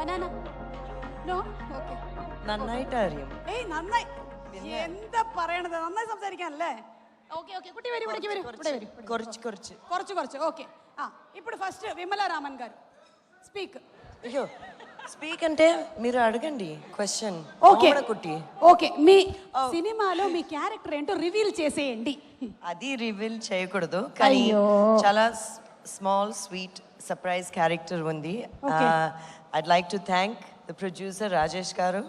Banana no okay നന്നായിട്ട് അറിയും. ഏയ് നന്നായി എന്താ പറയണത്, നന്നായി സംസാരിക്കാനല്ലേ? ఓకే ఓకే కుట్టి వరి ఇక్కడికి వరి ఇక్కడే వరి കുറച്ച് ఓకే. ఇప్పుడు ఫస్ట్ విమలా రామన్ గారు స్పీక్. అయ్యో స్పీక్ అంటే మీరు అడగండి క్వశ్చన్. ఓకే కుట్టి ఓకే, మీ సినిమాలో మీ క్యారెక్టర్ ఏంటో రివీల్ చేసేయండి. అది రివీల్ చేయకూడదు కానీ చాలా స్మాల్ స్వీట్ సర్ప్రైజ్ క్యారెక్టర్ ఉంది. I'd like to thank the producer Rajesh గారు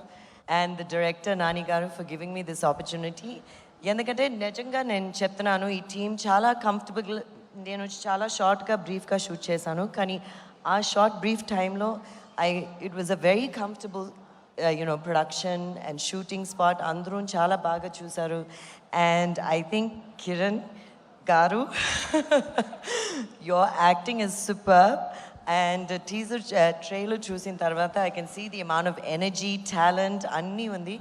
అండ్ ద డైరెక్టర్ నాని గారు for giving me this opportunity. ఎందుకంటే నిజంగా నేను చెప్తున్నాను, ఈ టీం చాలా కంఫర్టబుల్. నేను చాలా షార్ట్గా బ్రీఫ్గా షూట్ చేశాను కానీ ఆ షార్ట్ బ్రీఫ్ టైంలో it was a very comfortable you know production and shooting spot. అందరూ చాలా బాగా చూశారు. అండ్ ఐ థింక్ కిరణ్ గారు your acting is super. And teaser trailer చూసిన తర్వాత I can see the amount of energy talent అన్నీ ఉంది.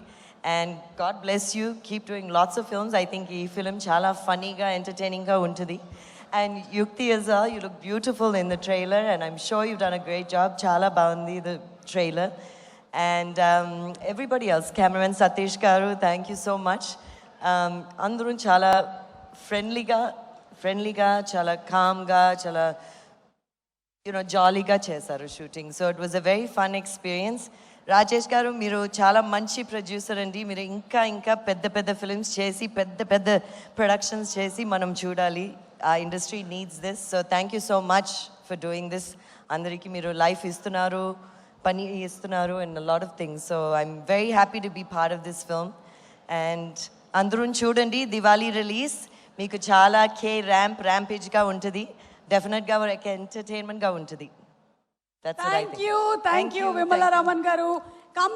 And God bless you. Keep doing lots of films. I think ee film chala funny ga entertaining ga untadi. And Yukti as well, you look beautiful in the trailer and I'm sure you've done a great job. Chala baagundi the trailer. And everybody else, cameraman Satish garu, thank you so much. Andru chala friendly ga chala calm ga chala jolly ga chesaru shooting. So it was a very fun experience. Rajesh గారు మీరు చాలా మంచి producer అండి. మీరు ఇంకా పెద్ద పెద్ద films చేసి పెద్ద ప్రొడక్షన్స్ చేసి మనం చూడాలి. ఆ industry needs this. So thank you so much for doing this. అందరికీ మీరు లైఫ్ ఇస్తున్నారు, పని ఇస్తున్నారు and lot of things. So I'm very happy to be part of this film. And అందరూ చూడండి, దివాళీ రిలీజ్. మీకు చాలా ర్యాంపేజ్గా ఉంటుంది. డెఫినెట్గా ఒక ఎంటర్టైన్మెంట్గా ఉంటుంది. థ్యాంక్ యూ విమలా రామన్ గారు.